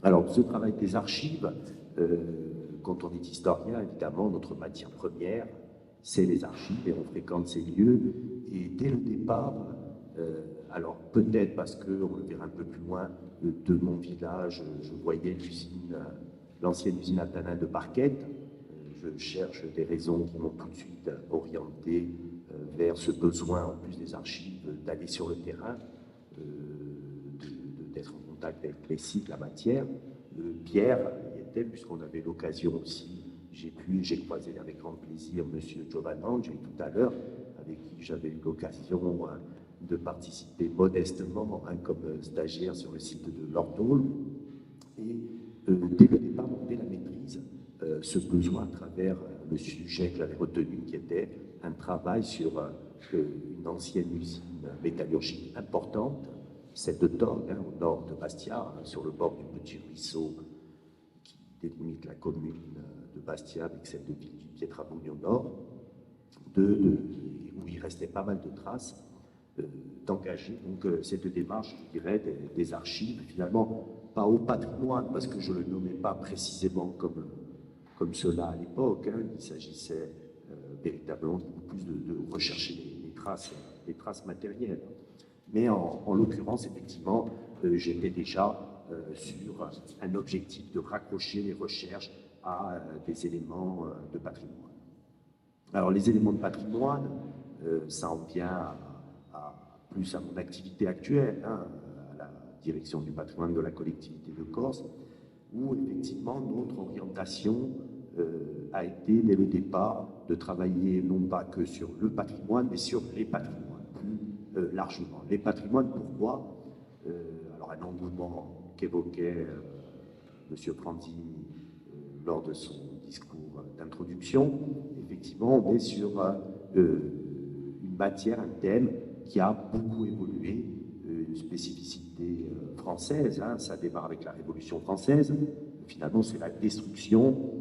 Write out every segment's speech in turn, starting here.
Alors, ce travail des archives, quand on est historien, évidemment, notre matière première, c'est les archives, et on fréquente ces lieux. Et dès le départ, alors peut-être parce qu'on le verra un peu plus loin, de mon village, je voyais l'usine, l'ancienne usine à tanin de Barquette. Je cherche des raisons qui m'ont tout de suite orienté vers ce besoin, en plus des archives, d'aller sur le terrain, d'être en contact avec les sites, la matière. Pierre y était, puisqu'on avait l'occasion aussi, j'ai croisé avec grand plaisir M. Giovanangi tout à l'heure, avec qui j'avais eu l'occasion de participer modestement comme stagiaire sur le site de Lordol. Et dès le départ, dès la maîtrise, ce besoin à travers le sujet que j'avais retenu, qui était un travail sur une ancienne usine métallurgique importante, celle de Torgue, au nord de Bastia, sur le bord du petit ruisseau qui délimite la commune de Bastia avec celle de Pietrabugno au nord, où il restait pas mal de traces d'engager donc cette démarche, je dirais, des archives, finalement, pas au patrimoine, parce que je ne le nommais pas précisément comme cela à l'époque. Il s'agissait véritablement beaucoup plus de rechercher les traces matérielles. Mais en l'occurrence, effectivement, j'étais déjà sur un objectif de raccrocher les recherches à des éléments de patrimoine. Alors, les éléments de patrimoine, ça en vient plus à mon activité actuelle, à la direction du patrimoine de la collectivité de Corse, où effectivement notre orientation a été dès le départ de travailler non pas que sur le patrimoine, mais sur les patrimoines, plus largement. Les patrimoines, pourquoi alors un engouement qu'évoquait M. Franzini lors de son discours d'introduction, effectivement, on est sur une matière, un thème qui a beaucoup évolué, une spécificité française, ça démarre avec la Révolution française, finalement c'est la destruction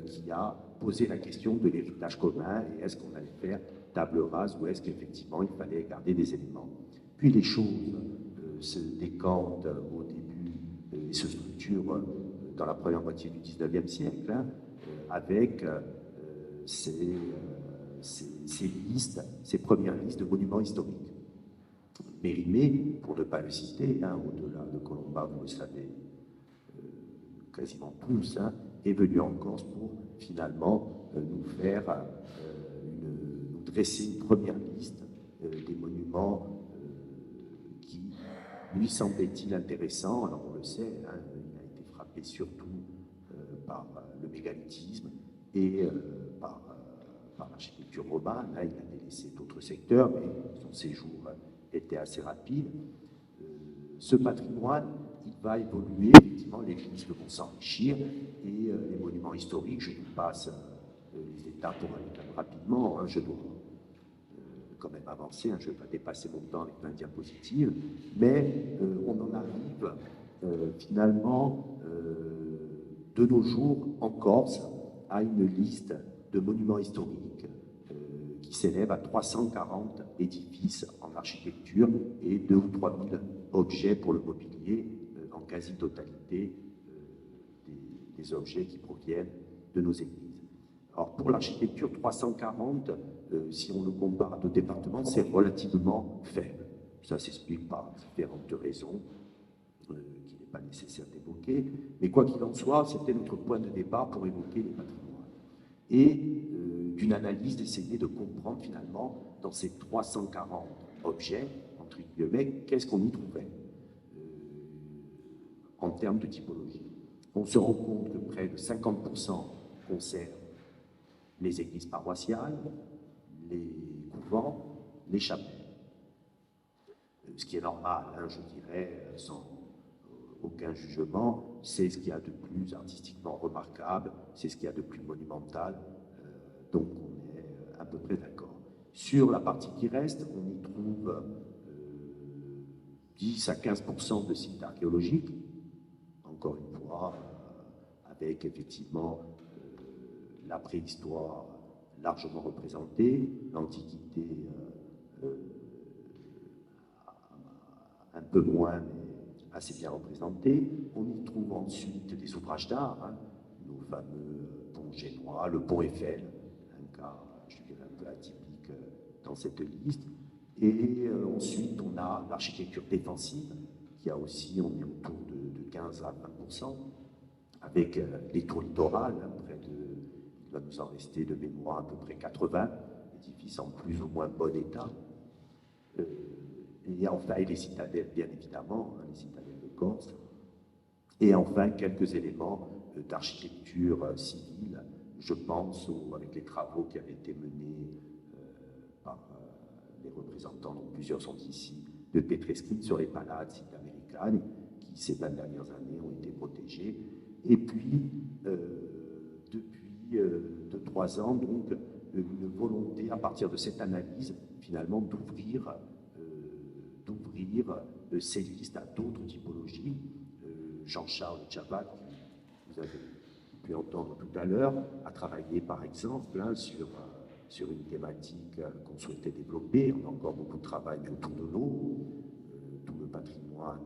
qui a posé la question de l'héritage commun, et est-ce qu'on allait faire table rase, ou est-ce qu'effectivement il fallait garder des éléments. Puis les choses se décantent au début et se structurent dans la première moitié du XIXe siècle, avec ces listes, ces premières listes de monuments historiques. Mérimée, pour ne pas le citer, au-delà de Colomba, vous le savez quasiment tous, est venu en Corse pour finalement nous dresser une première liste des monuments qui lui semblait-il intéressant. Alors on le sait, il a été frappé surtout par le mégalithisme et par l'architecture romane. Il a délaissé d'autres secteurs, mais son séjour était assez rapide. Ce patrimoine, il va évoluer, effectivement, les listes vont s'enrichir, et les monuments historiques, je vous passe les étapes pour aller quand même rapidement, je dois quand même avancer, je ne vais pas dépasser mon temps avec 20 diapositives, mais on en arrive finalement de nos jours en Corse à une liste de monuments historiques qui s'élève à 340 édifices en architecture et 2 ou 3 000 objets pour le mobilier, en quasi-totalité des objets qui proviennent de nos églises. Alors pour l'architecture, 340, si on le compare à d'autres départements, c'est relativement faible. Ça s'explique par différentes raisons qu'il n'est pas nécessaire d'évoquer, mais quoi qu'il en soit, c'était notre point de départ pour évoquer les patrimoines. Et d'une analyse, d'essayer de comprendre finalement dans ces 340 objets, entre guillemets, qu'est-ce qu'on y trouvait en termes de typologie. On se rend compte que près de 50% concernent les églises paroissiales, les couvents, les chapelles. Ce qui est normal, je dirais, sans aucun jugement, c'est ce qu'il y a de plus artistiquement remarquable, c'est ce qu'il y a de plus monumental, donc on est à peu près d'accord. Sur la partie qui reste, on y trouve 10 à 15% de sites archéologiques, encore une fois, avec effectivement la préhistoire largement représentée, l'Antiquité un peu moins, mais assez bien représentés. On y trouve ensuite des ouvrages d'art, hein, nos fameux ponts génois, le pont Eiffel, un cas, je dirais, un peu atypique dans cette liste. Et ensuite, on a l'architecture défensive, qui a aussi, on est autour de 15 à 20%, avec les tours littorales, hein, il va nous en rester de mémoire à peu près 80, édifices en plus ou moins bon état. Et enfin, et les citadelles, bien évidemment, hein, les citadelles de Corse. Et enfin, quelques éléments d'architecture civile, je pense, avec les travaux qui avaient été menés par les représentants, donc plusieurs sont ici, de Petreschi sur les palazzi americani, qui ces 20 dernières années ont été protégés. Et puis, depuis 2-3 ans, donc, une volonté, à partir de cette analyse, finalement, d'ouvrir ces listes à d'autres typologies. Jean-Charles Chabat, que vous avez pu entendre tout à l'heure, a travaillé, par exemple, hein, sur une thématique qu'on souhaitait développer. On a encore beaucoup de travail autour de l'eau, tout le patrimoine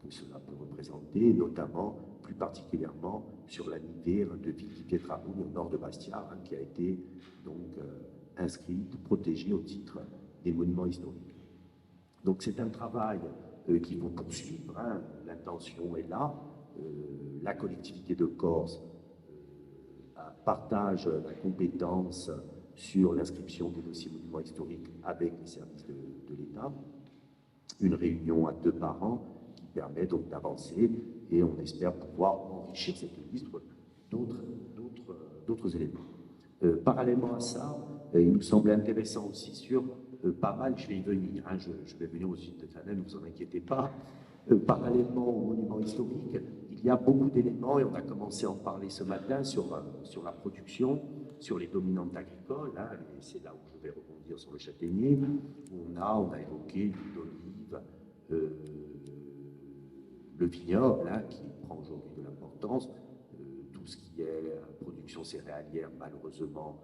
que cela peut représenter, notamment, plus particulièrement, sur la nivère de Viti-Pietrabougne au nord de Bastia, hein, qui a été donc inscrite, protégée au titre des monuments historiques. Donc c'est un travail qu'il faut poursuivre, hein. L'intention est là. La collectivité de Corse partage la compétence sur l'inscription des dossiers monuments historiques avec les services de l'État. Une réunion à 2 par an qui permet donc d'avancer et on espère pouvoir enrichir cette liste d'autres éléments. Parallèlement à ça, il nous semble intéressant aussi sur pas mal, je vais y venir, hein, je vais venir au sud de Canel, ne vous en inquiétez pas. Parallèlement aux monuments historiques, il y a beaucoup d'éléments, et on a commencé à en parler ce matin, sur la production, sur les dominantes agricoles, hein, et c'est là où je vais rebondir sur le châtaignier. On a évoqué l'huile d'olive, le vignoble, hein, qui prend aujourd'hui de l'importance, tout ce qui est production céréalière, malheureusement,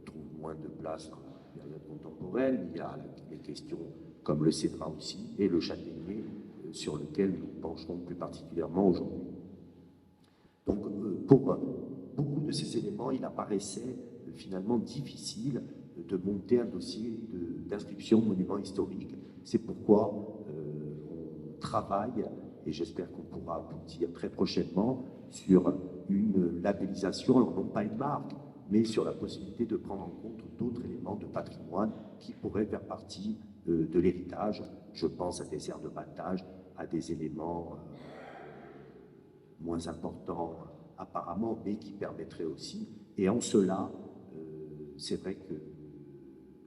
trouve moins de place dans la période contemporaine. Il y a les questions comme le cédrat aussi, et le châtaignier, sur lequel nous pencherons plus particulièrement aujourd'hui. Donc, pour beaucoup de ces éléments, il apparaissait finalement difficile de monter un dossier d'inscription monument historique. C'est pourquoi on travaille, et j'espère qu'on pourra aboutir très prochainement, sur une labellisation, alors non pas une marque, mais sur la possibilité de prendre en compte d'autres éléments de patrimoine qui pourraient faire partie de l'héritage. Je pense à des aires de battage, à des éléments moins importants apparemment, mais qui permettraient aussi. Et en cela, c'est vrai que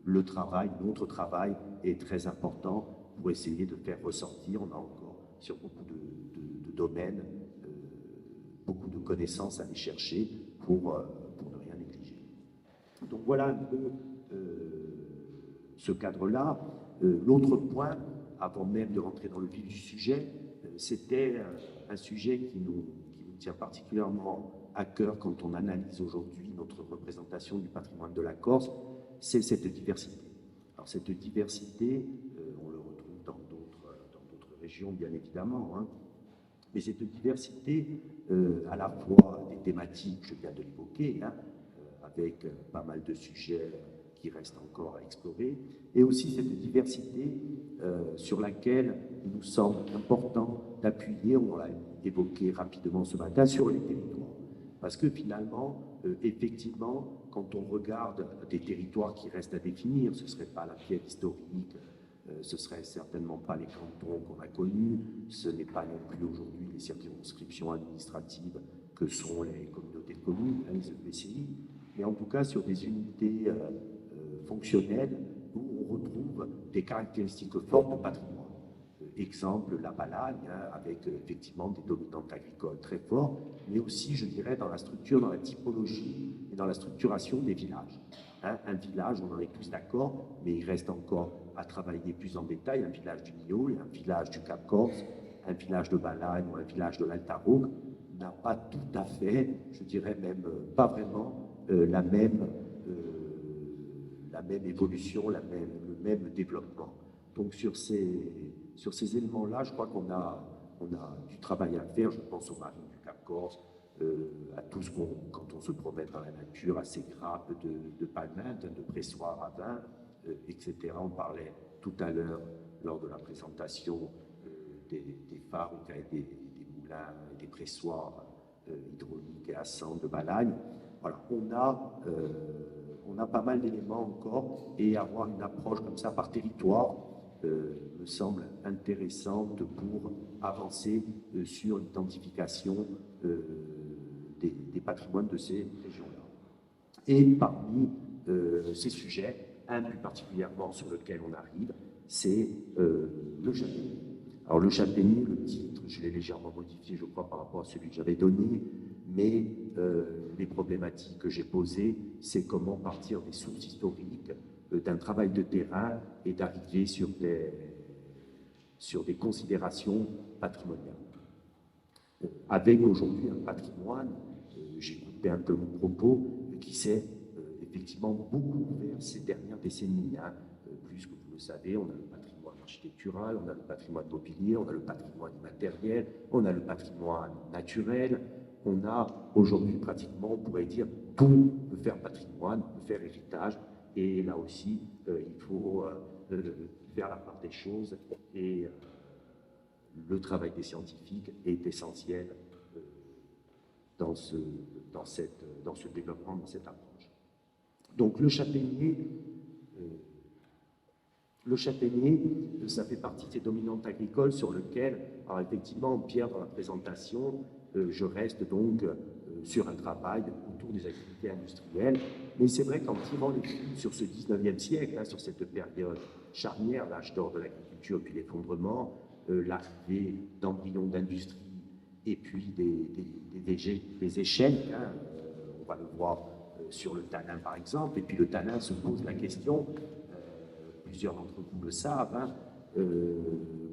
notre travail est très important pour essayer de faire ressortir, on a encore sur beaucoup de domaines, beaucoup de connaissances à aller chercher pour ne rien négliger. Donc voilà un peu ce cadre-là. L'autre point, avant même de rentrer dans le vif du sujet, c'était un sujet qui nous tient particulièrement à cœur quand on analyse aujourd'hui notre représentation du patrimoine de la Corse, c'est cette diversité. Alors cette diversité, on le retrouve dans d'autres régions, bien évidemment, hein, mais cette diversité, à la fois des thématiques, je viens de l'évoquer, hein, avec pas mal de sujets qui restent encore à explorer, et aussi cette diversité sur laquelle il nous semble important d'appuyer, on l'a évoqué rapidement ce matin, sur les territoires. Parce que finalement, effectivement, quand on regarde des territoires qui restent à définir, ce ne serait pas la pierre historique, ce ne serait certainement pas les cantons qu'on a connus, ce n'est pas non plus aujourd'hui les circonscriptions administratives que sont les communautés de communes, les EPCI, mais en tout cas sur des unités fonctionnelles où on retrouve des caractéristiques fortes de patrimoine. Exemple, la Balagne, hein, avec effectivement des dominantes agricoles très fortes, mais aussi, je dirais, dans la structure, dans la typologie et dans la structuration des villages. Hein, un village, on en est tous d'accord, mais il reste encore à travailler plus en détail. Un village du Mio, un village du Cap Corse, un village de Balagne ou un village de l'Altaroc n'a pas tout à fait, je dirais même pas vraiment, la même évolution, le même développement. Donc sur ces éléments-là, je crois qu'on a on a du travail à faire, je pense aux marines du Cap Corse, à tout ce quand on se promène dans la nature, à ces grappes de palminte, de pressoirs à vin, etc. On parlait tout à l'heure, lors de la présentation, des phares des moulins et des pressoirs hydrauliques et à sang de Balagne. Voilà, on a pas mal d'éléments encore, et avoir une approche comme ça par territoire me semble intéressante pour avancer sur l'identification des patrimoines de ces régions-là. Et parmi ces sujets, un plus particulièrement sur lequel on arrive, c'est le châtaignier. Alors le châtaignier, le titre, je l'ai légèrement modifié, je crois, par rapport à celui que j'avais donné, mais les problématiques que j'ai posées, c'est comment partir des sources historiques, d'un travail de terrain, et d'arriver sur des considérations patrimoniales. Avec aujourd'hui un patrimoine, j'ai coupé un peu mon propos, qui s'est effectivement beaucoup ouvert ces dernières décennies. Plus que vous le savez, on a le patrimoine architectural, on a le patrimoine mobilier, on a le patrimoine immatériel, on a le patrimoine naturel. On a aujourd'hui pratiquement, on pourrait dire, tout peut faire patrimoine, peut faire héritage. Et là aussi, il faut faire la part des choses, et le travail des scientifiques est essentiel dans ce développement, dans cette approche. Donc le châtaignier, ça fait partie des dominantes agricoles sur lesquelles, alors effectivement, Pierre, dans la présentation, je reste donc sur un travail autour des activités industrielles. Mais c'est vrai qu'en tirant les fils sur ce 19e siècle, sur cette période charnière, l'âge d'or de l'agriculture puis l'effondrement, l'arrivée d'embryons d'industrie et puis des échelles, on va le voir sur le tanin par exemple, et puis le tanin se pose la question, plusieurs d'entre vous le savent,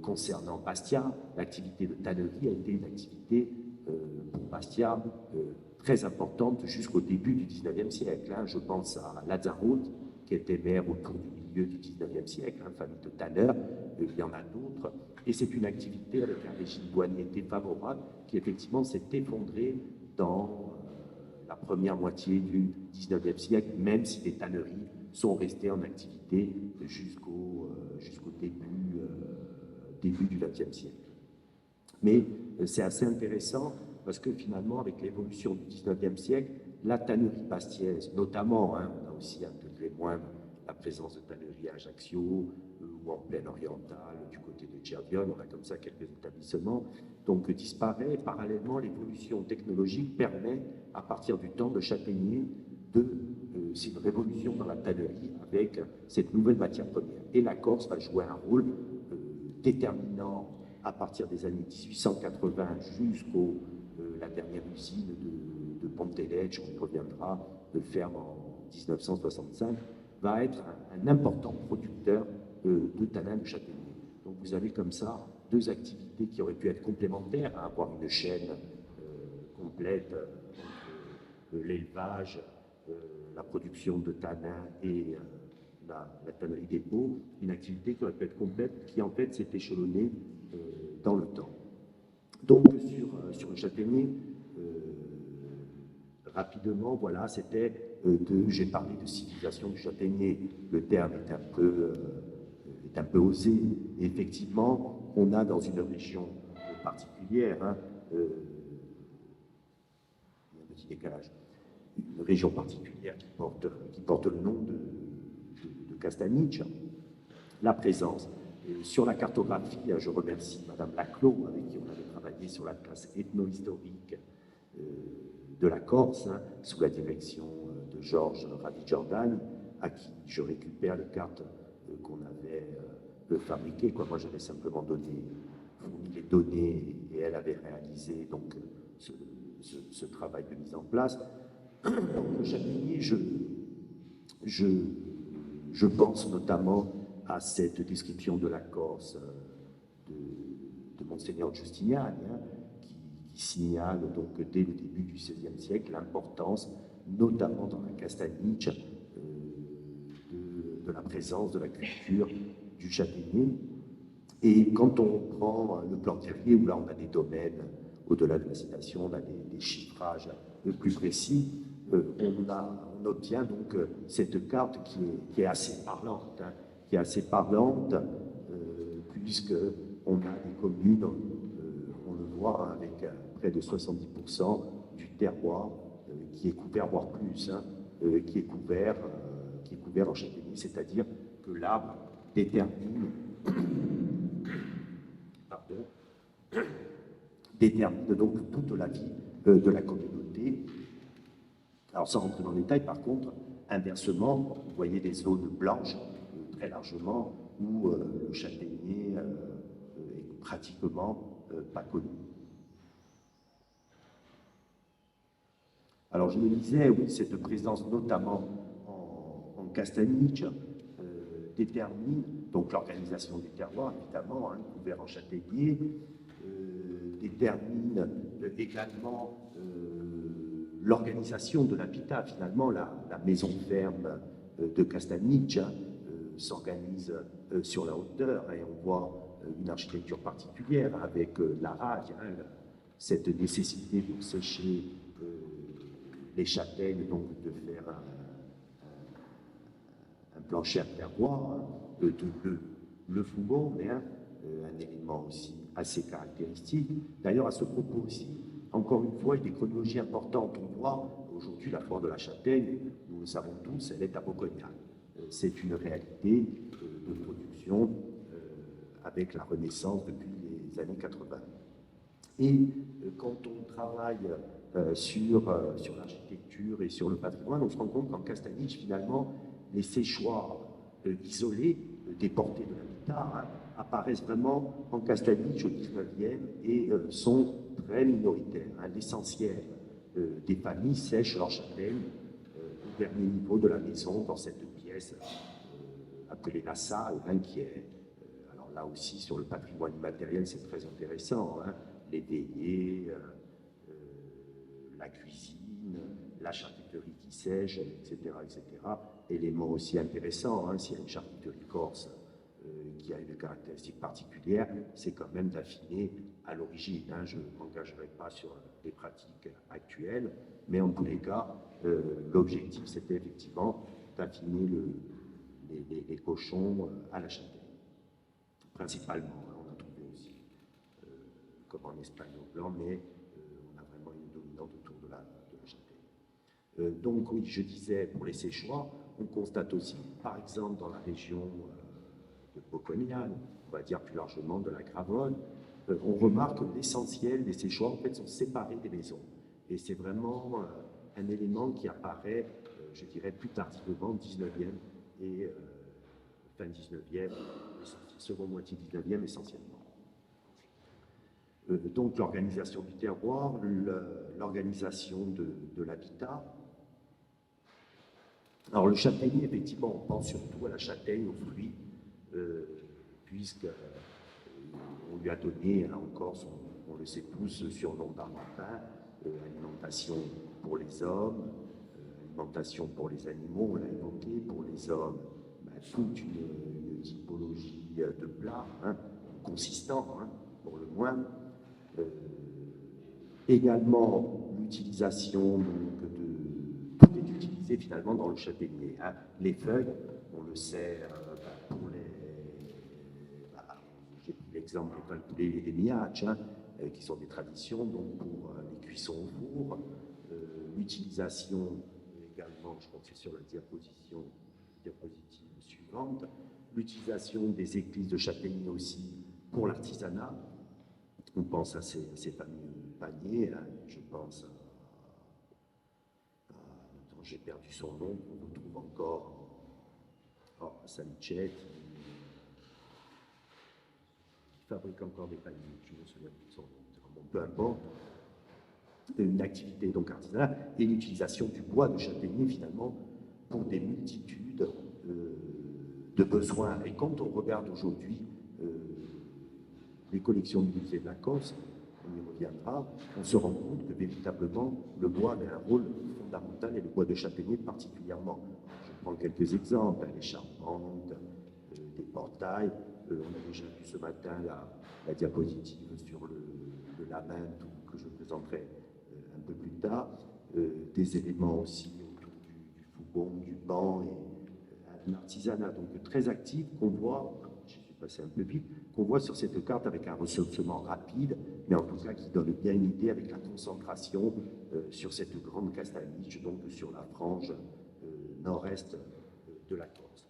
concernant Bastia, l'activité de tannerie a été une activité pour Bastia très importante jusqu'au début du 19e siècle. Je pense à Lazarus, qui était maire autour du milieu du 19e siècle, famille de tanneurs, il y en a d'autres, et c'est une activité avec un régime douanier défavorable qui effectivement s'est effondrée dans la première moitié du 19e siècle, même si les tanneries sont restées en activité jusqu'au début du 20e siècle. Mais c'est assez intéressant parce que finalement, avec l'évolution du 19e siècle, la tannerie bastiaise, notamment, on a aussi un degré moindre la présence de tanneries à Ajaccio ou en plaine orientale, du côté de Cervione, on a comme ça quelques établissements, donc disparaît. Parallèlement, l'évolution technologique permet, à partir du temps de Châtaignier, c'est une révolution dans la tannerie avec cette nouvelle matière première. Et la Corse va jouer un rôle déterminant à partir des années 1880 jusqu'au la dernière usine de Pontelecce, on y reviendra, de ferme en 1965, va être un important producteur de tanin de châtaignier. Donc vous avez comme ça deux activités qui auraient pu être complémentaires, à avoir une chaîne complète entre l'élevage, la production de tanin et la tannerie des pots, une activité qui aurait pu être complète, qui en fait s'est échelonnée dans le temps. Donc sur le châtaignier, rapidement, voilà, j'ai parlé de civilisation du châtaignier. Le terme est un peu osé. Et effectivement, on a dans une région particulière, il y a un petit décalage, une région particulière qui porte le nom de Castaniche, la présence. Sur la cartographie, je remercie Madame Laclos, avec qui on avait travaillé sur la classe ethno-historique de la Corse, sous la direction de Georges Ravi-Jordan, à qui je récupère les cartes qu'on avait fabriquées. Moi, j'avais simplement fourni les données, et elle avait réalisé donc ce travail de mise en place. Donc, le châtaignier, je pense notamment à cette description de la Corse de Monseigneur Giustiniani, qui signale donc dès le début du XVIe siècle l'importance, notamment dans la Castaniche, de la présence de la culture du châtaignier. Et quand on prend le plan terrier, où là on a des domaines, au-delà de la citation, on a des chiffrages plus précis, on obtient donc cette carte qui est assez parlante, hein, qui est assez parlante, puisqu'on a des communes, on le voit, hein, avec près de 70% du terroir qui est couvert, voire plus, hein, qui est couvert en châtaignier, c'est-à-dire que l'arbre détermine, détermine donc toute la vie de la communauté. Alors sans rentrer dans le détail, par contre, inversement, vous voyez des zones blanches très largement où le châtaignier est pratiquement pas connu. Alors je me disais, oui, cette présence notamment en Castaniche détermine donc l'organisation du terroir, évidemment, hein, couvert en châtaignier, détermine également l'organisation de l'habitat. Finalement, la maison ferme de Castaniche s'organise sur la hauteur et on voit une architecture particulière avec la raille, hein, cette nécessité pour sécher les châtaignes, donc de faire un plancher à terroir, hein, le fougon, hein, un élément aussi assez caractéristique. D'ailleurs, à ce propos aussi, encore une fois, il y a des chronologies importantes. On voit aujourd'hui la foire de la châtaigne, nous le savons tous, elle est à Bocognal. C'est une réalité de production avec la Renaissance depuis les années 80. Et quand on travaille sur l'architecture et sur le patrimoine, on se rend compte qu'en Castaniche, finalement, les séchoirs isolés déportés de l'habitat hein, apparaissent vraiment en Castaniche au XIXe et sont très minoritaires. Hein. L'essentiel des familles sèchent leurs châtaignes au dernier niveau de la maison, dans cette pièce appelée la salle, hein, qui est, alors là aussi, sur le patrimoine immatériel, c'est très intéressant, hein, les veillers, la cuisine, la charcuterie qui sèche, etc., etc. Élément aussi intéressant, hein, s'il y a une charcuterie corse qui a une caractéristique particulière, c'est quand même d'affiner à l'origine. Hein, je ne m'engagerai pas sur les pratiques actuelles, mais en tous les cas, l'objectif, c'était effectivement d'affiner les cochons à la châtaigne. Principalement, hein, on a trouvé aussi, comme en Espagne au blanc, mais on a vraiment une dominante autour de la châtaigne. Donc oui, je disais, pour les séchoirs, on constate aussi, par exemple, dans la région de Bocognal, on va dire plus largement de la Gravonne, on remarque que l'essentiel des séchoirs en fait, sont séparés des maisons. Et c'est vraiment un élément qui apparaît, je dirais, plus tardivement, 19e et fin 19e, seconde moitié 19e essentiellement. Donc l'organisation du terroir, l'organisation de l'habitat. Alors le châtaignier, effectivement, on pense surtout à la châtaigne, aux fruits, puisqu'on lui a donné, là encore, on le sait tous, ce surnom d'Armentin, alimentation pour les hommes, alimentation pour les animaux, on l'a évoqué, pour les hommes, toute une typologie de plats, hein, consistants, hein, pour le moins. Également l'utilisation tout est utilisé finalement dans le châtaignier. Hein. Les feuilles, on le sait, pour j'ai pris l'exemple des pains de poulet et des miaches, hein, qui sont des traditions, donc pour les cuissons au four, l'utilisation également, je crois que c'est sur la diapositive suivante, l'utilisation des églises de châtaignier aussi pour l'artisanat. On pense à ces fameux paniers, hein, je pense dont j'ai perdu son nom, qu'on retrouve encore à Salicette, qui fabrique encore des paniers, je me souviens plus de son nom, bon, peu importe. Une activité donc artisanale et l'utilisation du bois de châtaignier finalement pour des multitudes de besoins. Et quand on regarde aujourd'hui les collections du musée de la Corse, on y reviendra, on se rend compte que véritablement le bois avait un rôle fondamental et le bois de châtaignier particulièrement. Je prends quelques exemples, les charpentes, des portails, on a déjà vu ce matin la diapositive sur le lamin que je présenterai un peu plus tard, des éléments aussi autour du fougon, du banc, et un artisanat donc très actif qu'on voit, je suis passé un peu vite, qu'on voit sur cette carte avec un recensement rapide, mais en tout cas qui donne bien une idée avec la concentration sur cette grande castaniche, donc sur la frange nord-est de la Corse.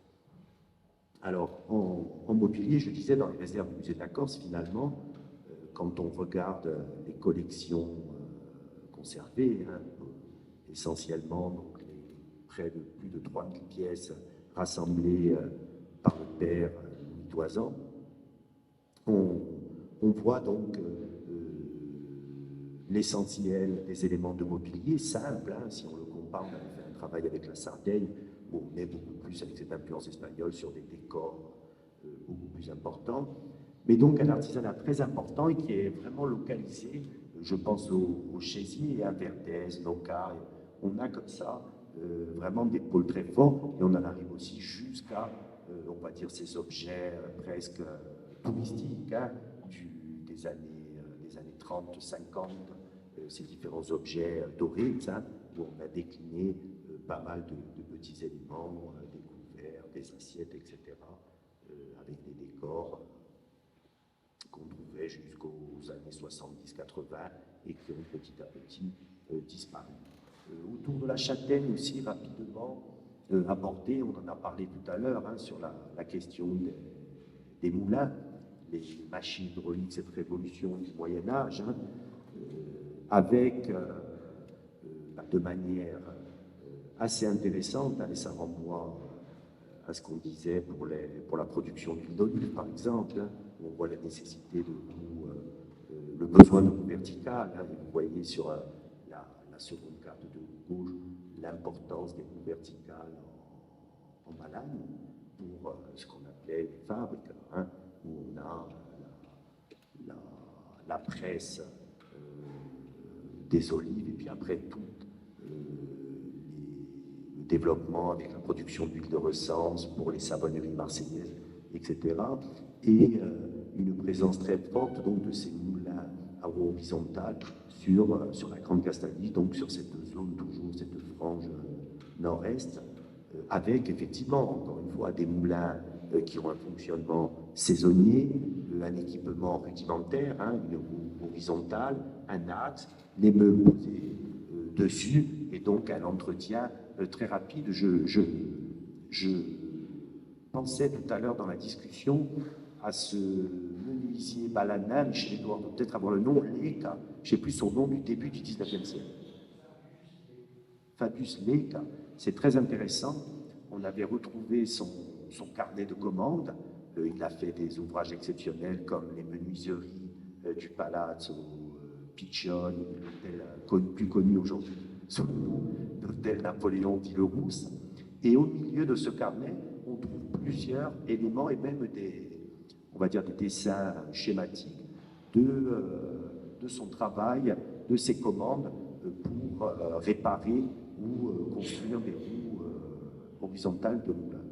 Alors, en mobilier, je disais, dans les réserves du musée de la Corse, finalement, quand on regarde les collections conservées, hein, essentiellement donc près de plus de 3000 pièces rassemblées par le père Louis Toisan, on voit donc l'essentiel des éléments de mobilier simples, hein, si on le compare, on avait fait un travail avec la Sardaigne, où on est beaucoup plus avec cette influence espagnole sur des décors beaucoup plus importants, mais donc un artisanat très important et qui est vraiment localisé, je pense au Chésier, à Verdès, Noca, on a comme ça vraiment des pôles très forts, et on en arrive aussi jusqu'à, on va dire, ces objets presque touristiques, hein, des années 30, 50, ces différents objets dorés, hein, où on a décliné pas mal de petits éléments, des couverts, des assiettes, etc., avec des décors qu'on trouvait jusqu'aux années 70-80 et qui ont petit à petit disparu. Autour de la châtaigne aussi, rapidement abordé, on en a parlé tout à l'heure, hein, sur la question des moulins, les machines hydrauliques, cette révolution du Moyen-Âge, hein, avec, de manière assez intéressante, hein, et ça renvoie à ce qu'on disait pour la production d'huile d'olive, par exemple, hein, où on voit la nécessité de tout, le besoin de roue verticale, hein, et vous voyez sur la seconde carte de gauche l'importance des roues verticales en Malagne pour ce qu'on appelait les fabriques, hein, où on a la presse des olives, et puis après tout le développement avec la production d'huile de recens pour les savonneries marseillaises, etc. Et une présence très forte donc, de ces moulins à eau horizontale sur la Grande Castanie, donc sur cette zone, toujours cette frange nord-est, avec effectivement, encore une fois, des moulins qui ont un fonctionnement saisonnier, un équipement rudimentaire, hein, une roue horizontale, un axe, les meubles posés dessus, et donc un entretien très rapide. Je pensais tout à l'heure dans la discussion à ce menuisier balanal, Michel-Édouard doit peut-être avoir le nom, Leca, je ne sais plus son nom, du début du 19e siècle. Fabius Leca, c'est très intéressant. On avait retrouvé son carnet de commandes. Il a fait des ouvrages exceptionnels comme les menuiseries du Palazzo Piccioni, l'hôtel plus connu aujourd'hui sous le nom d'hôtel Napoléon d'Île-Rousse. Et au milieu de ce carnet, on trouve plusieurs éléments et même on va dire des dessins schématiques de son travail, de ses commandes pour réparer ou construire des roues horizontales de moulin.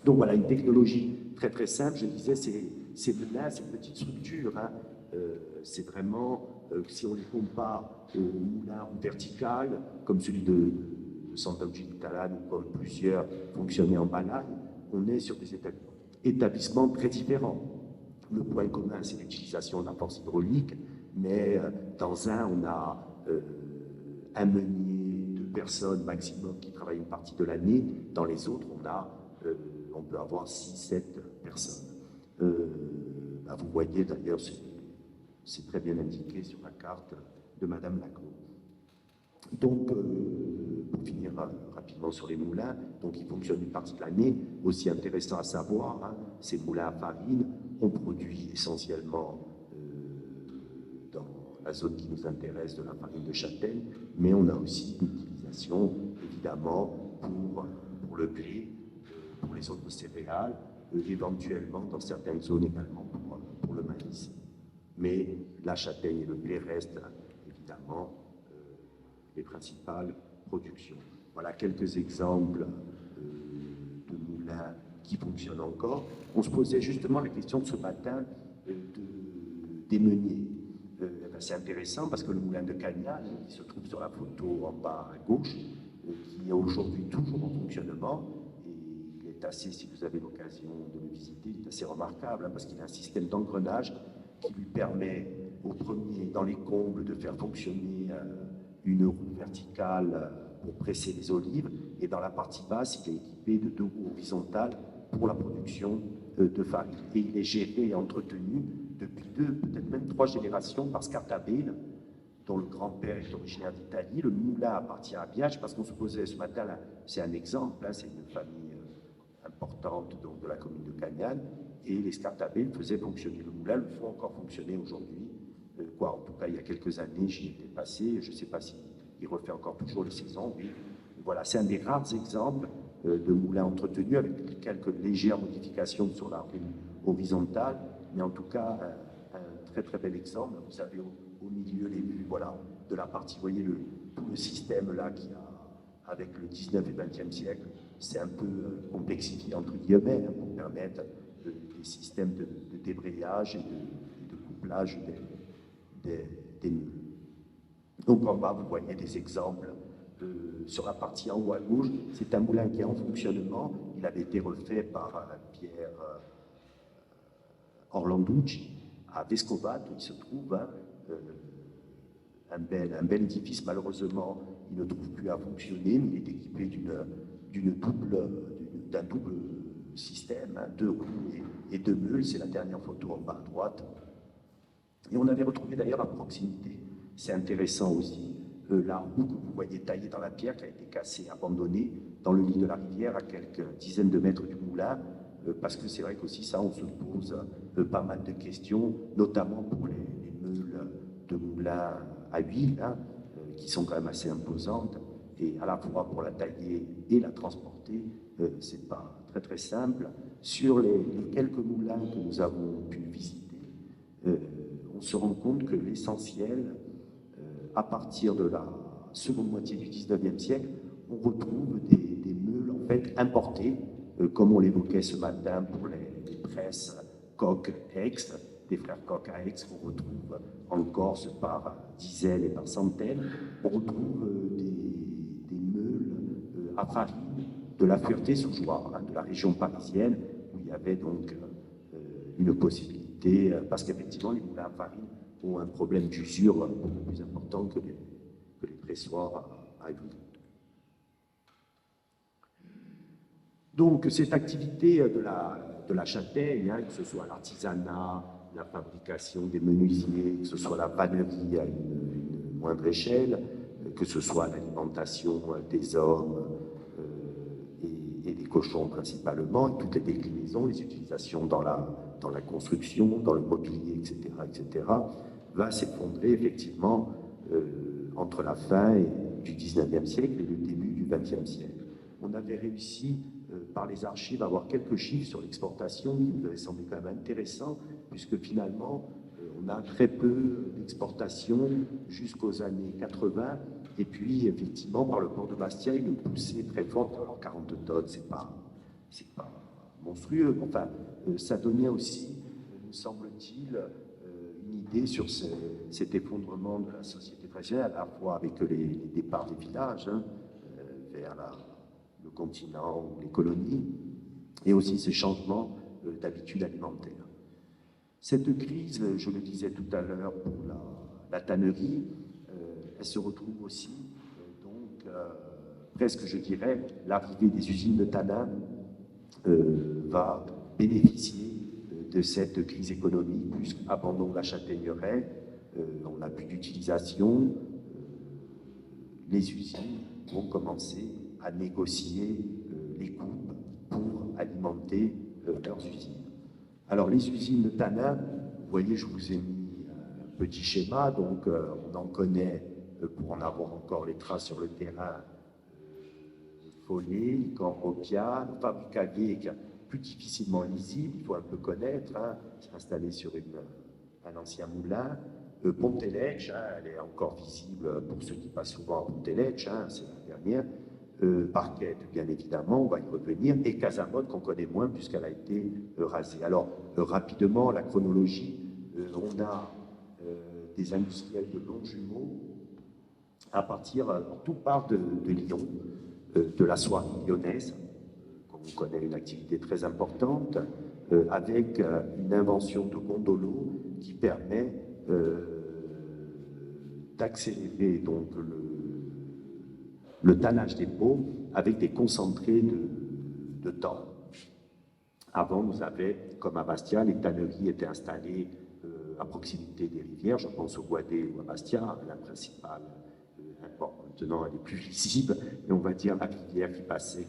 Donc voilà, une technologie très très simple, je disais, ces moulins, ces petites structures, hein, c'est vraiment, si on les compare aux moulins verticales, comme celui de Sant'Eugene d'Italan, ou comme plusieurs fonctionnaient en Malagne, on est sur des établissements très différents. Le point commun, c'est l'utilisation de la force hydraulique, mais dans un, on a un meunier de personnes maximum qui travaillent une partie de l'année. Dans les autres, on peut avoir 6-7 personnes. Vous voyez d'ailleurs, c'est très bien indiqué sur la carte de Madame Laclos. Donc, pour finir rapidement sur les moulins, donc ils fonctionnent une partie de l'année. Aussi intéressant à savoir, hein, ces moulins à farine, on produit essentiellement dans la zone qui nous intéresse de la farine de châtaigne, mais on a aussi une utilisation, évidemment, pour le blé, pour les autres céréales, éventuellement dans certaines zones également pour le maïs. Mais la châtaigne et le blé restent évidemment les principales productions. Voilà quelques exemples de moulins qui fonctionne encore. On se posait justement la question ce matin des meuniers. C'est intéressant parce que le moulin de Cagnan, qui se trouve sur la photo en bas à gauche, qui est aujourd'hui toujours en fonctionnement, et il est assez, si vous avez l'occasion de le visiter, il est assez remarquable, parce qu'il a un système d'engrenage qui lui permet au premier, dans les combles, de faire fonctionner une roue verticale pour presser les olives, et dans la partie basse, il est équipé de 2 roues horizontales pour la production de farine. Et il est géré et entretenu depuis 2, peut-être même 3 générations par Scartabile, dont le grand-père est originaire d'Italie. Le moulin appartient à Biage, parce qu'on se posait ce matin, c'est un exemple, c'est une famille importante donc, de la commune de Cagnan, et les Scartabile faisaient fonctionner le moulin, le font encore fonctionner aujourd'hui. En tout cas, il y a quelques années, j'y étais passé, je ne sais pas s'il refait encore toujours les saisons, mais voilà, c'est un des rares exemples de moulin entretenu avec quelques légères modifications sur la roue horizontale, mais en tout cas, un très très bel exemple. Vous avez au milieu les vues, voilà, de la partie, vous voyez tout le système là qui a, avec le 19 et 20e siècle, c'est un peu complexifié entre guillemets pour permettre des systèmes de débrayage et de couplage des nœuds. Donc en bas, vous voyez des exemples sur la partie en haut à gauche. C'est un moulin qui est en fonctionnement. Il avait été refait par Pierre Orlanducci à Vescovato, où il se trouve un bel édifice. Malheureusement, il ne trouve plus à fonctionner, mais il est équipé d'un double système, 2 roues et 2 meules. C'est la dernière photo en bas à droite. Et on avait retrouvé d'ailleurs à proximité, c'est intéressant aussi, la roue que vous voyez taillée dans la pierre qui a été cassée, abandonnée dans le lit de la rivière à quelques dizaines de mètres du moulin, parce que c'est vrai qu'aussi ça, on se pose pas mal de questions, notamment pour les meules de moulin à huile, qui sont quand même assez imposantes, et à la fois pour la tailler et la transporter, c'est pas très très simple. Sur les quelques moulins que nous avons pu visiter, on se rend compte que l'essentiel, à partir de la seconde moitié du 19e siècle, on retrouve des meules en fait importées, comme on l'évoquait ce matin pour les presses Koch-Aix, des frères Koch à Aix, qu'on retrouve en Corse par dizaines et par centaines. On retrouve des meules à farine de la Ferté-sous-Jouarre, de la région parisienne, où il y avait donc une possibilité, parce qu'effectivement, les moulins à farine ont un problème d'usure beaucoup plus important que les pressoirs à huile. Donc, cette activité de la châtaigne, que ce soit l'artisanat, la fabrication des menuisiers, que ce soit la vannerie à une moindre échelle, que ce soit l'alimentation des hommes et des cochons principalement, et toutes les déclinaisons, les utilisations dans la construction, dans le mobilier, etc., va s'effondrer effectivement entre la fin du 19e siècle et le début du 20e siècle. On avait réussi par les archives à avoir quelques chiffres sur l'exportation qui nous avaient semblé quand même intéressants, puisque finalement, on a très peu d'exportation jusqu'aux années 80, et puis effectivement, par le port de Bastia, une poussée très forte. Alors 40 tonnes, c'est pas monstrueux, mais enfin, ça donnait aussi, me semble-t-il, une idée sur cet effondrement de la société traditionnelle, à la fois avec les départs des villages vers le continent ou les colonies, et aussi ces changements d'habitudes alimentaires. Cette crise, je le disais tout à l'heure pour la tannerie, elle se retrouve aussi, presque je dirais, l'arrivée des usines de tanin va bénéficier de cette crise économique, puisqu'abandon de la châtaigneraie, on n'a plus d'utilisation, les usines vont commencer à négocier les coupes pour alimenter leurs usines. Alors les usines de tanin, vous voyez, je vous ai mis un petit schéma, donc on en connaît, pour en avoir encore les traces sur le terrain, Follet, Campropia, Fabricagé, qui est plus difficilement lisible, il faut un peu connaître, c'est installé sur un ancien moulin. Pontelec, elle est encore visible pour ceux qui passent souvent à Pontelec, c'est la dernière. Barquette, bien évidemment, on va y revenir, et Casamode, qu'on connaît moins puisqu'elle a été rasée. Alors, rapidement, la chronologie, on a des industriels de Longjumeau à partir, tout part de Lyon, de la soierie lyonnaise, on connaît une activité très importante, avec une invention de Gondolo qui permet d'accélérer donc le tannage des peaux avec des concentrés de thon. Avant, vous avez, comme à Bastia, les tanneries étaient installées à proximité des rivières. Je pense au Guadet ou à Bastia, la principale. Maintenant, elle est plus visible, mais on va dire la rivière qui passait,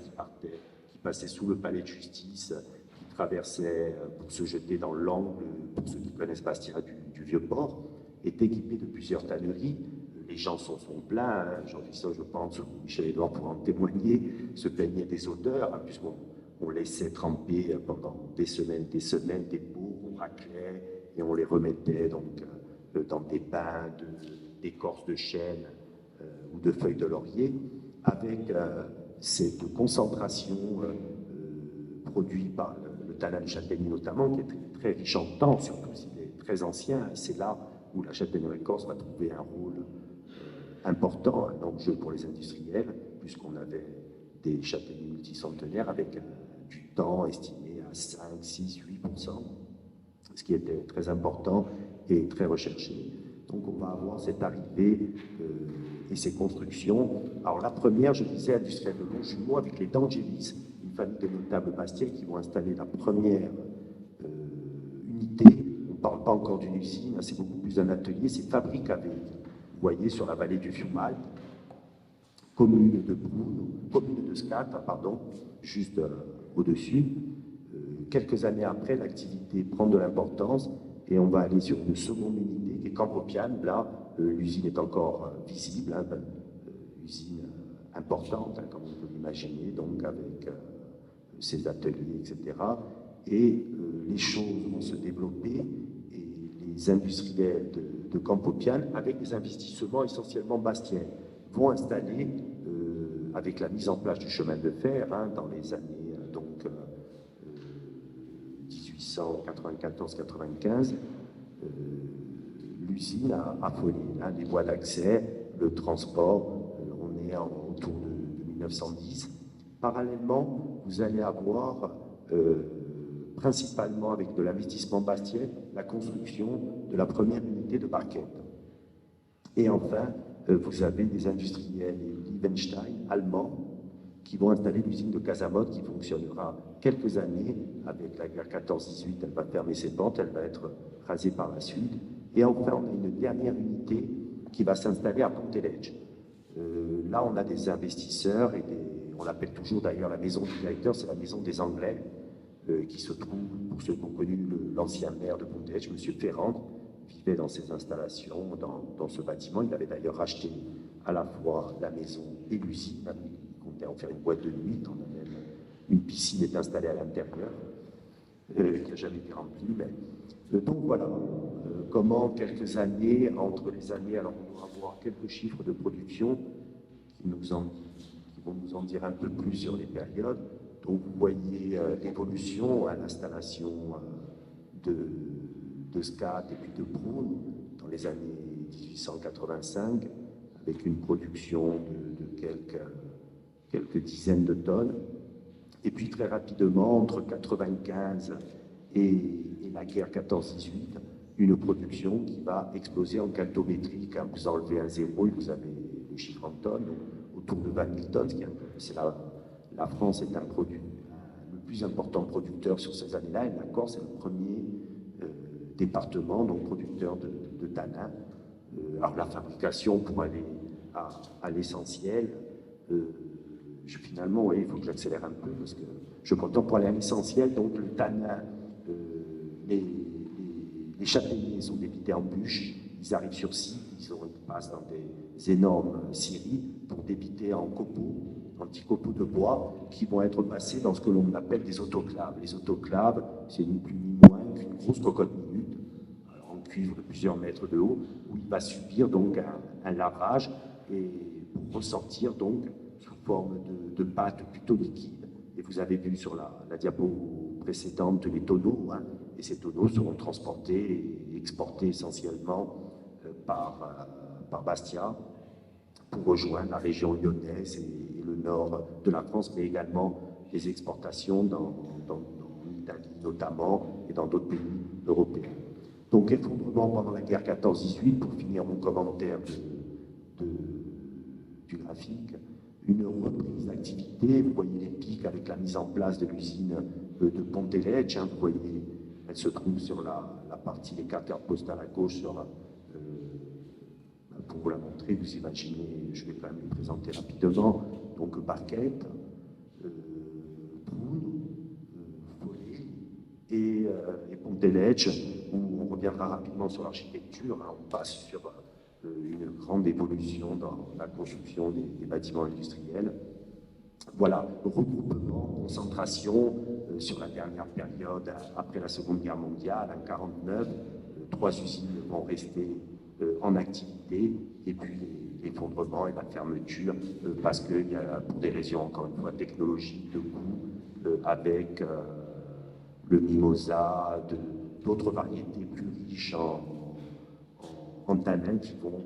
qui passait sous le palais de justice, qui traversait pour se jeter dans l'angle, pour ceux qui connaissent Bastia, du Vieux-Port, est équipée de plusieurs tanneries. Les gens sont pleins, hein. Jean Visson, je pense, Michel-Édouard pour en témoigner, se plaignaient des odeurs, hein, puisqu'on laissait tremper pendant des semaines, des peaux, on raclait et on les remettait donc dans des bains d'écorce de chêne ou de feuilles de laurier, avec cette concentration produite par le tannage châtaignier notamment, qui est très, très riche en temps, surtout s'il est très ancien, et c'est là où la châtaignerie corse va trouver un rôle important, un enjeu pour les industriels, puisqu'on avait des châtaigniers multicentenaires avec du temps estimé à 5, 6, 8%, ce qui était très important et très recherché. Donc on va avoir cette arrivée et ces constructions. Alors la première, je disais, industrielle de Longjumeau, avec les d'Angélis, une famille de notables bastiais qui vont installer la première unité. On ne parle pas encore d'une usine, c'est beaucoup plus un atelier, c'est fabrique à véhicule. Vous voyez sur la vallée du Fiumal, commune de Pruno, commune de Scata, pardon, juste au-dessus. Quelques années après, l'activité prend de l'importance et on va aller sur une seconde unité qui est Campopiane. Là, l'usine est encore visible, hein, usine importante, hein, comme on peut l'imaginer, donc avec ses ateliers, etc. Et les choses vont se développer et les industriels de Campopiane, avec des investissements essentiellement bastiens, vont installer, avec la mise en place du chemin de fer, hein, dans les années 1894-95, l'usine a folie, hein, les voies d'accès, le transport, on est autour de 1910. Parallèlement, vous allez avoir, principalement avec de l'investissement bastien, la construction de la première unité de Barquette. Et enfin, vous avez des industriels, les Liebenstein, allemands, qui vont installer l'usine de Casamode qui fonctionnera quelques années. Avec la guerre 14-18, elle va fermer ses portes, elle va être rasée par la suite. Et enfin, on a une dernière unité qui va s'installer à Ponteledge. Là, on a des investisseurs et on l'appelle toujours d'ailleurs la maison du directeur, c'est la maison des Anglais, qui se trouve, pour ceux qui ont connu l'ancien maire de Ponteledge, M. Ferrand, vivait dans ses installations, dans ce bâtiment. Il avait d'ailleurs racheté à la fois la maison et l'usine. Il comptait en faire une boîte de nuit, quand même une piscine est installée à l'intérieur, qui n'a jamais été remplie. Mais, donc voilà, comment quelques années, entre les années, alors on va avoir quelques chiffres de production qui vont nous en dire un peu plus sur les périodes. Donc vous voyez l'évolution à l'installation de SCAT et puis de Prune dans les années 1885, avec une production de quelques dizaines de tonnes. Et puis très rapidement, entre 1995 et la guerre 14-18, une production qui va exploser en quintométrie. Quand vous enlevez un zéro, vous avez le chiffre en tonnes, autour de 20 000 tonnes. La France est le plus important producteur sur ces années-là, et la Corse est le premier département, donc producteur de tanin. Alors la fabrication, pour aller à l'essentiel, finalement, oui, il faut que j'accélère un peu, parce que je content pour aller à l'essentiel. Donc le tanin, les châtaigniers sont débités en bûches, ils arrivent sur site, ils passent dans des énormes scieries pour débiter en copeaux, en petits copeaux de bois, qui vont être passés dans ce que l'on appelle des autoclaves. Les autoclaves, c'est ni plus ni moins qu'une grosse cocotte minute, en cuivre de plusieurs mètres de haut, où il va subir donc un lavage et pour ressortir donc sous forme de pâte plutôt liquide. Et vous avez vu sur la diapo précédente les tonneaux, hein, et ces tonneaux seront transportés et exportés essentiellement par Bastia pour rejoindre la région lyonnaise et le nord de la France, mais également des exportations dans l'Italie notamment et dans d'autres pays européens. Donc effondrement pendant la guerre 14-18, pour finir mon commentaire du graphique, une reprise d'activité, vous voyez les pics avec la mise en place de l'usine de Ponteledge, hein, vous voyez, elle se trouve sur la partie, les cartes postales à gauche, pour vous la montrer, vous imaginez, je vais quand même les présenter rapidement, donc Barquette, Prune, Follet et Ponteledge, où on reviendra rapidement sur l'architecture, hein, on passe sur une grande évolution dans la construction des bâtiments industriels. Voilà, regroupement, concentration sur la dernière période après la Seconde Guerre mondiale, en 1949, 3 usines vont rester en activité, et puis l'effondrement et la fermeture, parce qu'il y a, pour des raisons encore une fois technologiques, de goût, avec le mimosa, d'autres variétés plus riches en tanins qui vont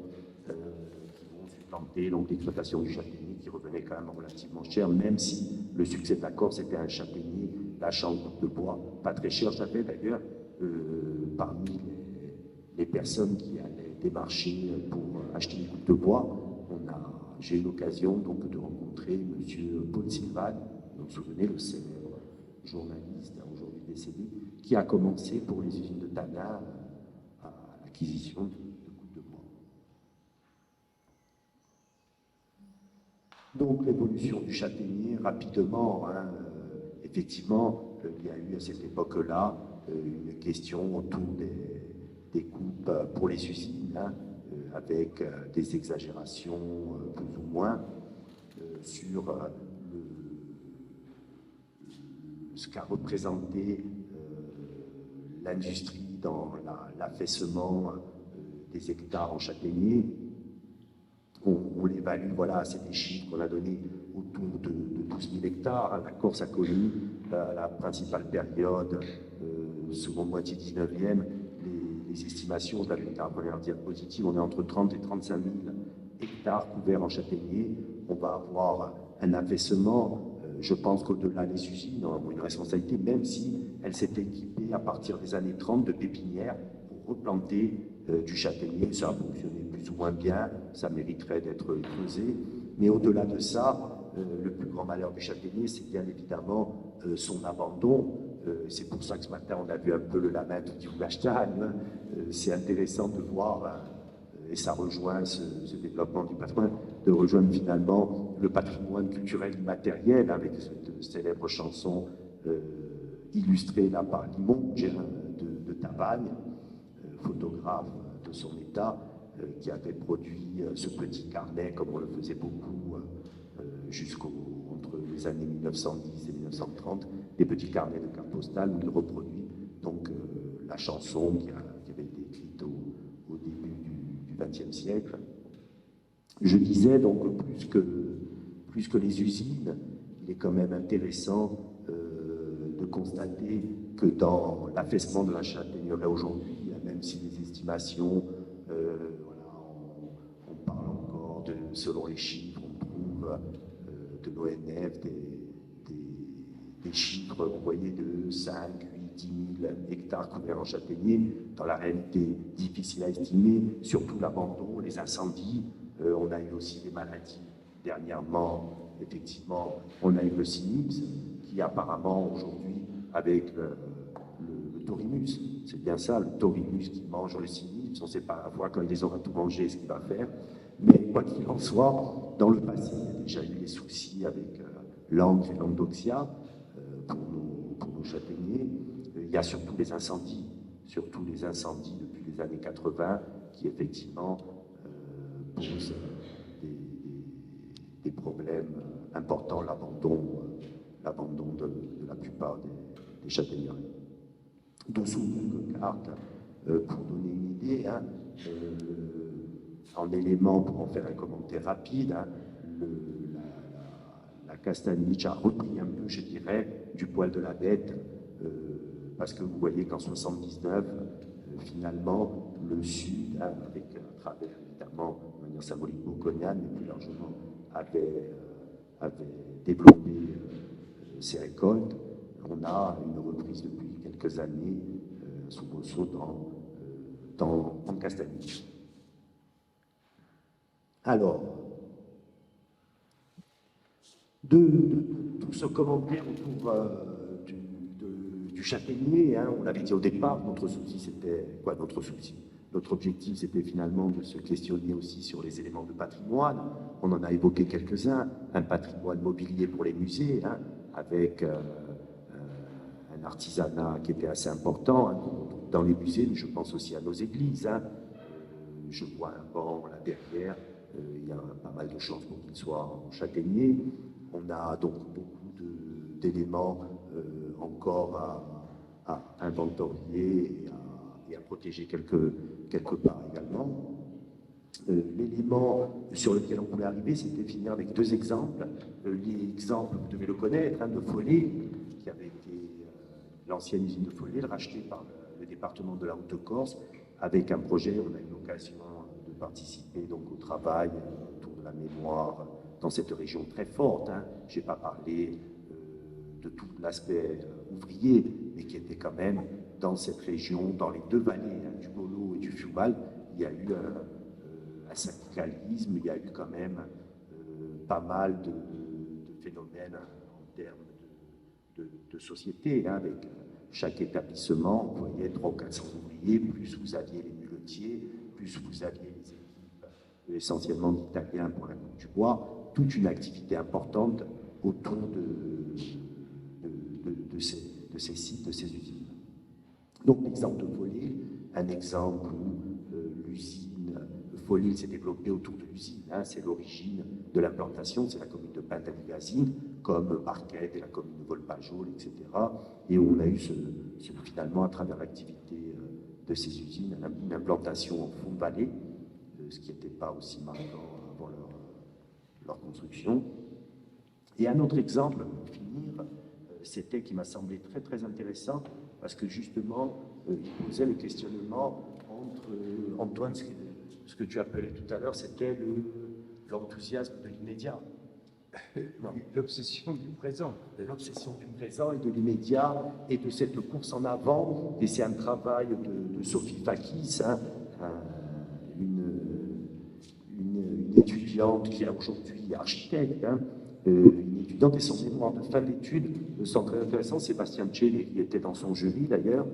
supplanter l'exploitation du châtaignier qui revenait quand même relativement cher, même si le succès de la Corse était un châtaignier lâchant en goutte de bois, pas très cher. J'avais d'ailleurs parmi les personnes qui allaient démarcher pour acheter une goutte de bois, j'ai eu l'occasion donc de rencontrer M. Paul Silvan, vous vous souvenez, le célèbre journaliste aujourd'hui décédé, qui a commencé pour les usines de tanin à l'acquisition de gouttes de bois. Donc l'évolution du châtaignier, rapidement, hein, effectivement, il y a eu à cette époque-là une question autour des coupes pour les usines, hein, avec des exagérations plus ou moins sur ce qu'a représenté l'industrie dans l'affaissement des hectares en châtaignier. On l'évalue, voilà, c'est des chiffres qu'on a donnés autour de 12 000 hectares. La Corse a connu la principale période, seconde moitié 19e, les estimations, je l'avais dit à la première diapositive, on est entre 30 et 35 000 hectares couverts en châtaignier. On va avoir un affaissement, je pense qu'au-delà des usines ont une responsabilité, même si elles s'étaient équipées à partir des années 30 de pépinières pour replanter du châtaignier. Ça a fonctionné plus ou moins bien, ça mériterait d'être creusé. Mais au-delà de ça, le plus grand malheur du châtaignier, c'est bien évidemment son abandon. C'est pour ça que ce matin, on a vu un peu le lamento du Gashtan. C'est intéressant de voir, et ça rejoint ce développement du patrimoine, de rejoindre finalement le patrimoine culturel immatériel avec cette célèbre chanson illustrée là par Limon de Tabagne, photographe de son état, qui avait produit ce petit carnet, comme on le faisait beaucoup entre les années 1910 et 1930, des petits carnets de cartes postales où il reproduit donc la chanson qui avait été écrite au début du XXe siècle. Je disais donc plus que les usines, il est quand même intéressant de constater que dans l'affaissement de la châtaigneraie aujourd'hui, même si les estimations, on parle encore selon les chiffres, on trouve de l'ONF des chiffres, vous voyez, de 5, 8, 10 000 hectares couverts en châtaignier. Dans la réalité, difficile à estimer, surtout l'abandon, les incendies. On a eu aussi des maladies. Dernièrement, effectivement, on a eu le cynips, qui apparemment aujourd'hui, avec le taurimus, c'est bien ça, le taurimus qui mange le cynips, on ne sait pas à la fois quand ils aura tout mangé ce qu'il va faire. Mais quoi qu'il en soit, dans le passé, il y a déjà eu des soucis avec l'encre et l'endoxia pour nos châtaigniers. Il y a surtout les incendies depuis les années 80 qui effectivement posent des problèmes importants, l'abandon de la plupart des châtaigneries. Dessous quelques cartes pour donner une idée, hein, en éléments pour en faire un commentaire rapide, hein, Castaniche a repris un peu, je dirais, du poil de la bête, parce que vous voyez qu'en 79, finalement, le Sud, hein, avec à travers évidemment de manière symbolique Boconian, mais plus largement avait développé ses récoltes. On a une reprise depuis quelques années, sous Bosso, en Castaniche. Alors, de tout ce commentaire autour du châtaignier, hein, on l'avait dit au départ, notre souci c'était quoi? Notre objectif c'était finalement de se questionner aussi sur les éléments de patrimoine. On en a évoqué quelques-uns, un patrimoine mobilier pour les musées, hein, avec un artisanat qui était assez important, hein, dans les musées, mais je pense aussi à nos églises. Hein. Je vois un banc là derrière, il y a pas mal de chances pour qu'il soit en châtaignier. On a donc beaucoup d'éléments encore à inventorier et à protéger quelque part également. L'élément sur lequel on voulait arriver, c'était finir avec deux exemples. L'exemple, vous devez le connaître, hein, de Follet, qui avait été l'ancienne usine de Follet, rachetée par le département de la Haute-Corse, avec un projet. On a eu l'occasion de participer donc au travail autour de la mémoire dans cette région très forte. Hein. Je n'ai pas parlé de tout l'aspect ouvrier, mais qui était quand même dans cette région, dans les deux vallées, hein, du Golo et du Fiumal, il y a eu un syndicalisme, il y a eu quand même pas mal de phénomènes en termes de société, hein, avec chaque établissement, vous voyez, 300 ou 400 ouvriers, plus vous aviez les muletiers, plus vous aviez les équipes essentiellement d'Italiens pour la coupe du bois, toute une activité importante autour de ces sites, de ces usines. Donc l'exemple de Follet, un exemple où l'usine Follet s'est développée autour de l'usine, hein, c'est l'origine de l'implantation, c'est la commune de Pintavigazine, comme Marquette et la commune de Volpajol, etc. Et où on a eu finalement, à travers l'activité de ces usines, une implantation en fond de vallée, ce qui n'était pas aussi marquant avant leur construction. Et un autre exemple, pour finir, c'était qui m'a semblé très très intéressant, parce que justement, il posait le questionnement entre, Antoine, ce que tu appelais tout à l'heure, c'était l'enthousiasme de l'immédiat. L'obsession du présent. L'obsession du présent et de l'immédiat, et de cette course en avant. Et c'est un travail de Sophie Fakis, hein, une étudiante qui est aujourd'hui architecte, hein, une étudiante, et son mémoire de fin d'études me semble très intéressant. Sébastien Tchelli, qui était dans son jury d'ailleurs,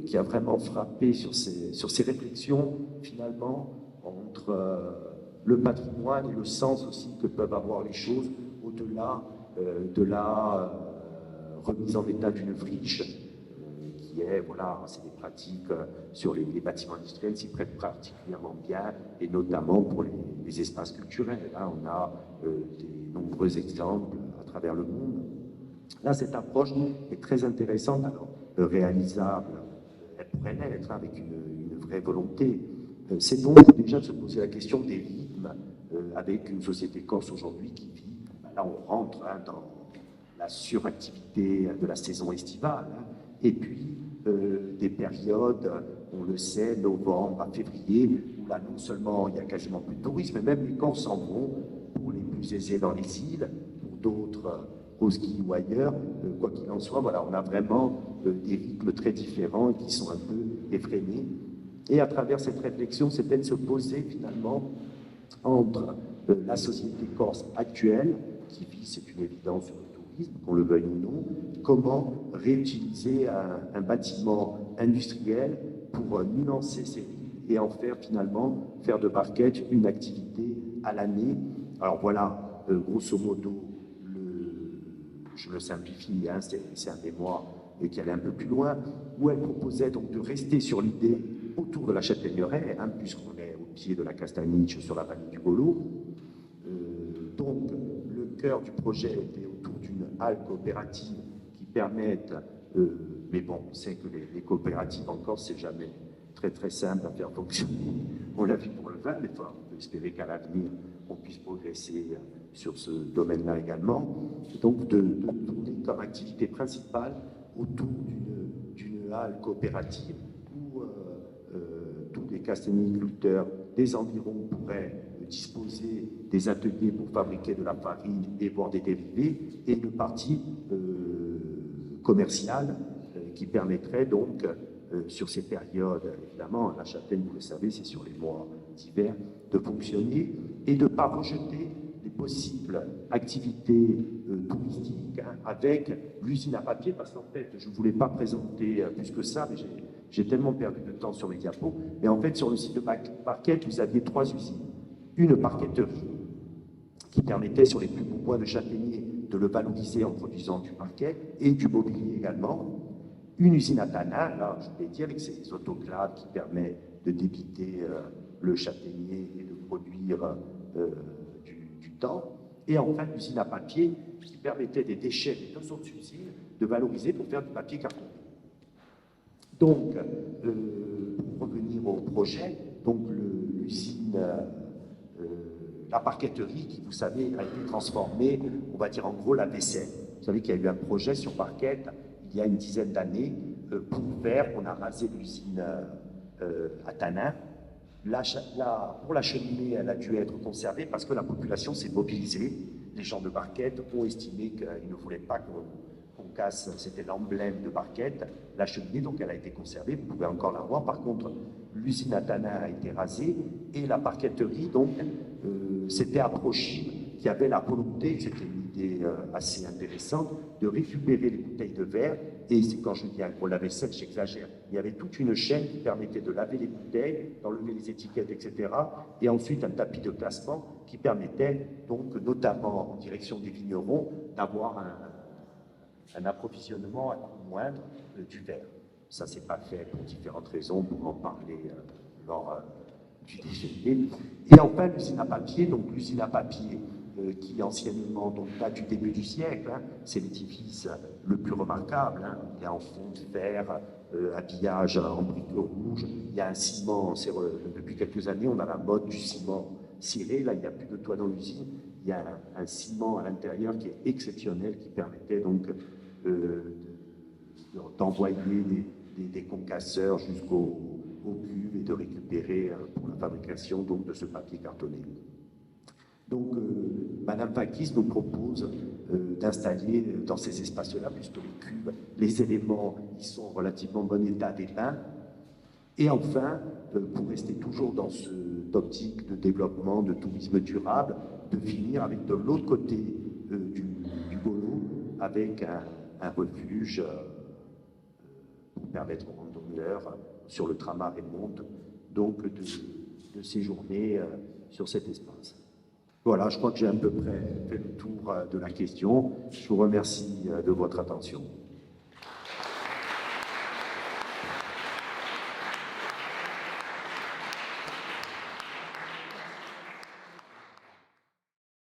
qui a vraiment frappé sur ces réflexions finalement entre le patrimoine et le sens aussi que peuvent avoir les choses au-delà de la remise en état d'une friche, qui est, voilà, c'est des pratiques sur les bâtiments industriels s'y prêtent particulièrement bien, et notamment pour les espaces culturels. Là, on a des nombreux exemples à travers le monde. Là, cette approche est très intéressante, alors réalisable, elle pourrait l'être, hein, avec une vraie volonté. C'est donc déjà de se poser la question des rythmes avec une société corse aujourd'hui qui vit, là on rentre, hein, dans la suractivité de la saison estivale, hein, et puis des périodes, on le sait, novembre à février, où là non seulement il y a quasiment plus de tourisme, mais même les Corses s'en vont, pour les plus aisés dans les îles, pour d'autres au ski ou ailleurs. Quoi qu'il en soit, voilà, on a vraiment des rythmes très différents et qui sont un peu effrénés. Et à travers cette réflexion, c'était de se poser finalement entre la société corse actuelle, qui vit, c'est une évidence, sur le tourisme, qu'on le veuille ou non, comment réutiliser un bâtiment industriel pour nuancer ses rythmes et en faire finalement, faire de Barquette une activité à l'année. Alors voilà, grosso modo, je le simplifie, hein, c'est un mémoire qui allait un peu plus loin, où elle proposait donc de rester sur l'idée autour de la châtaigneraie, hein, puisqu'on est au pied de la Castaniche, sur la vallée du Golo. Donc, le cœur du projet était autour d'une halle coopérative qui permette, mais bon, on sait que les coopératives en Corse, c'est jamais très très simple à faire fonctionner. On l'a vu pour le vin, mais on peut espérer qu'à l'avenir, on puisse progresser sur ce domaine-là également, donc de tourner comme activité principale autour d'une halle coopérative où tous les castagniculteurs des environs pourraient disposer des ateliers pour fabriquer de la farine et boire des dérivés, et une partie commerciale qui permettrait donc, sur ces périodes, évidemment, la châtaigne, vous le savez, c'est sur les mois d'hiver, de fonctionner et de ne pas rejeter les possibles activités touristiques avec l'usine à papier, parce qu'en fait, je ne voulais pas présenter plus que ça, mais j'ai tellement perdu de temps sur mes diapos, mais en fait, sur le site de Parquette, vous aviez 3 usines. Une parquetterie qui permettait sur les plus beaux bois de châtaignier de le valoriser en produisant du parquet et du mobilier également. Une usine à tanin, là, je l'ai dit, avec ces autoclaves qui permettent de débiter le châtaignier et de produire du temps. Et enfin, l'usine à papier qui permettait des déchets des 2 autres usines de valoriser pour faire du papier cartonné. Donc, pour revenir au projet, donc l'usine, la parquetterie qui, vous savez, a été transformée, on va dire en gros la vaisselle. Vous savez qu'il y a eu un projet sur Parquette il y a une dizaine d'années pour faire, on a rasé l'usine à Tanin. Pour la cheminée, elle a dû être conservée parce que la population s'est mobilisée. Les gens de Parquette ont estimé qu'ils ne voulaient pas qu'on casse, c'était l'emblème de Parquette, la cheminée, donc elle a été conservée, vous pouvez encore la voir. Par contre, l'usine à tanin a été rasée et la parquetterie, donc, s'était approchée, qui avait la volonté, c'était une idée assez intéressante, de récupérer les bouteilles de verre, et c'est quand je dis un gros lave-vaisselle, j'exagère, il y avait toute une chaîne qui permettait de laver les bouteilles, d'enlever les étiquettes, etc., et ensuite un tapis de classement qui permettait, donc, notamment en direction des vignerons, d'avoir un approvisionnement à coût moindre du verre. Ça, c'est pas fait pour différentes raisons, pour en parler lors du déjeuner. Et enfin, l'usine à papier, donc l'usine à papier qui anciennement donc, date du début du siècle, hein, c'est l'édifice le plus remarquable, hein, il y a en fond de fer, habillage en briques rouges, il y a un ciment, depuis quelques années on a la mode du ciment ciré, là il n'y a plus de toit dans l'usine, il y a un ciment à l'intérieur qui est exceptionnel, qui permettait donc d'envoyer des concasseurs jusqu'au cuve et de récupérer pour la fabrication donc, de ce papier cartonné. Donc, Madame Fakis nous propose d'installer dans ces espaces-là, puisque les cuves, les éléments, ils sont en relativement bon état dépeints. Et enfin, pour rester toujours dans cette optique de développement, de tourisme durable, de finir avec de l'autre côté du Golo, avec un refuge pour permettre aux randonneurs sur le Tramar et Monde, donc de séjourner sur cet espace. Voilà, je crois que j'ai à peu près fait le tour de la question. Je vous remercie de votre attention.